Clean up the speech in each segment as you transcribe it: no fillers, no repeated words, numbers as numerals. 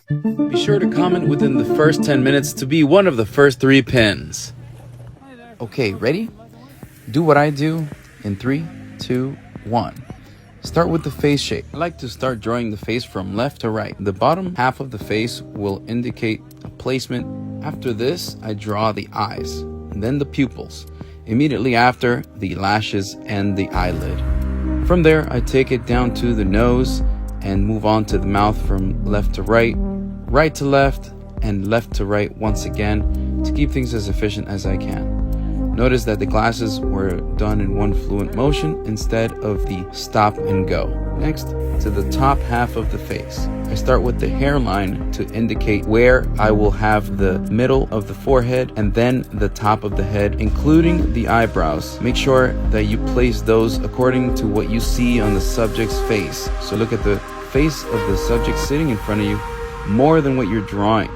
Be sure to comment within the first 10 minutes to be one of the first 3 pins. Okay, ready? Do what I do in 3, 2, 1. Start with the face shape. I like to start drawing the face from left to right. The bottom half of the face will indicate a placement. After this, I draw the eyes, and then the pupils. Immediately after, the lashes and the eyelid. From there, I take it down to the nose and move on to the mouth from left to right, right to left, and left to right once again to keep things as efficient as I can. Notice that the glasses were done in one fluent motion instead of the stop and go. Next, to the top half of the face. I start with the hairline to indicate where I will have the middle of the forehead and then the top of the head, including the eyebrows. Make sure that you place those according to what you see on the subject's face. So look at the face of the subject sitting in front of you more than what you're drawing.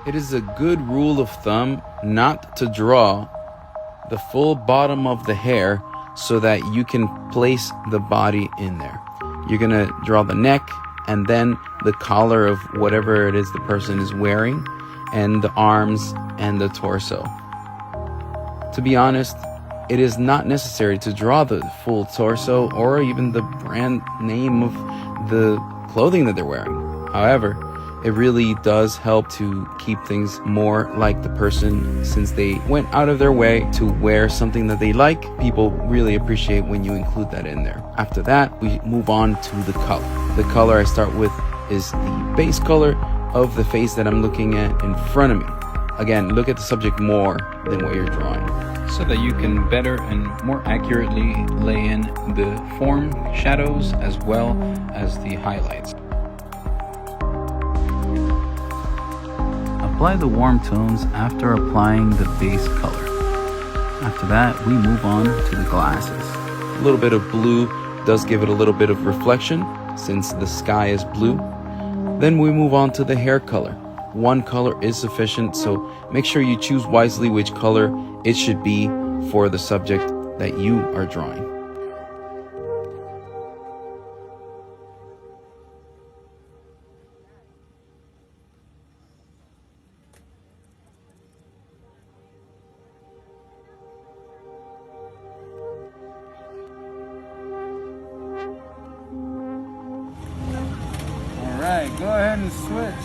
It is a good rule of thumb not to draw the full bottom of the hair so that you can place the body in there. You're gonna draw the neck and then the collar of whatever it is the person is wearing, and the arms and the torso. To be honest, it is not necessary to draw the full torso or even the brand name of the clothing that they're wearing. However, it really does help to keep things more like the person, since they went out of their way to wear something that they like. People really appreciate when you include that in there. After that, we move on to the color. The color I start with is the base color of the face that I'm looking at in front of me. Again, look at the subject more than what you're drawing, so that you can better and more accurately lay in the form shadows as well as the highlights. Apply the warm tones after applying the base color. After that, we move on to the glasses. A little bit of blue does give it a little bit of reflection since the sky is blue. Then we move on to the hair color. One color is sufficient, so make sure you choose wisely which color it should be for the subject that you are drawing. Alright, go ahead and switch.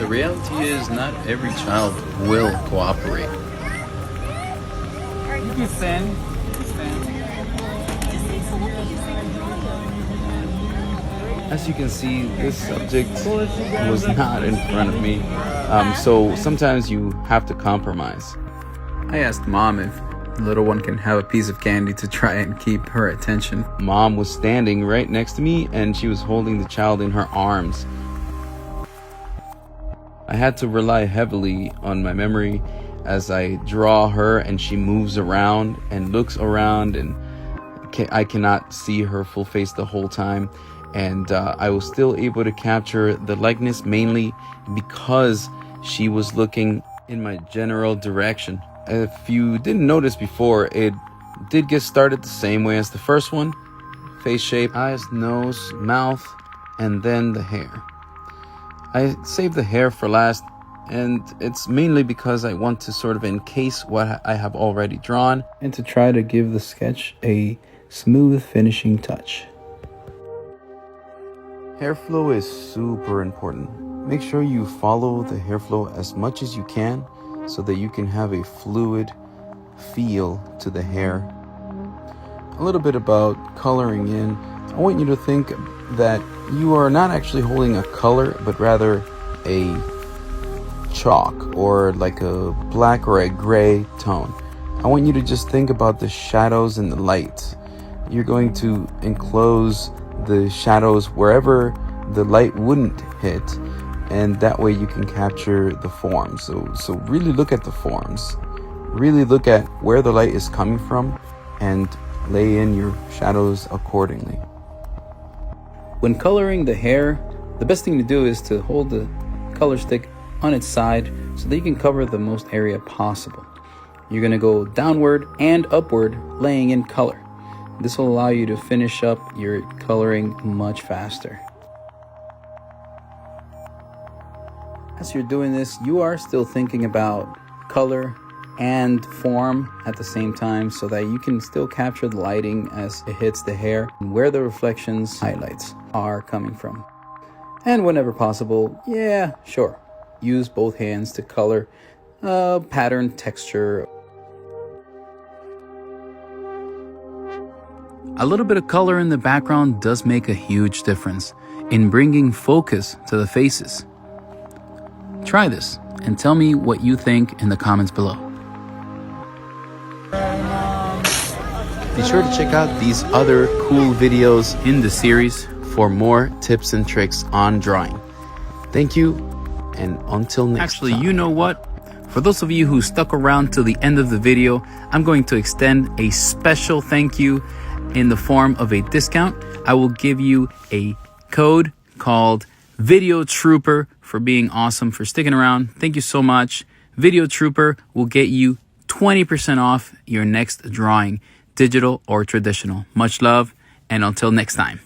The reality is not every child will cooperate. You can stand. As you can see, this subject was not in front of me, so sometimes you have to compromise. I asked Mom if the little one can have a piece of candy to try and keep her attention. Mom was standing right next to me and she was holding the child in her arms. I had to rely heavily on my memory as I draw her, and she moves around and looks around, and I cannot see her full face the whole time. And I was still able to capture the likeness mainly because she was looking in my general direction. If you didn't notice before, it did get started the same way as the first one. Face shape, eyes, nose, mouth, and then the hair. I saved the hair for last, and it's mainly because I want to sort of encase what I have already drawn and to try to give the sketch a smooth finishing touch. Hair flow is super important. Make sure you follow the hair flow as much as you can so that you can have a fluid feel to the hair. A little bit about coloring in. I want you to think that you are not actually holding a color, but rather a chalk or like a black or a gray tone. I want you to just think about the shadows and the light. You're going to enclose the shadows wherever the light wouldn't hit, and that way you can capture the forms. So really look at the forms. Really look at where the light is coming from and lay in your shadows accordingly. When coloring the hair, the best thing to do is to hold the color stick on its side so that you can cover the most area possible. You're going to go downward and upward laying in color. This will allow you to finish up your coloring much faster. As you're doing this, you are still thinking about color and form at the same time so that you can still capture the lighting as it hits the hair and where the reflections highlights are coming from. And whenever possible, yeah, sure, use both hands to color pattern, texture. A little bit of color in the background does make a huge difference in bringing focus to the faces. Try this and tell me what you think in the comments below. Be sure to check out these other cool videos in the series for more tips and tricks on drawing. Thank you, and until next time. Actually, you know what? For those of you who stuck around till the end of the video, I'm going to extend a special thank you in the form of a discount. I will give you a code called Video Trooper for being awesome, for sticking around. Thank you so much. Video Trooper will get you 20% off your next drawing, digital or traditional. Much love, and until next time.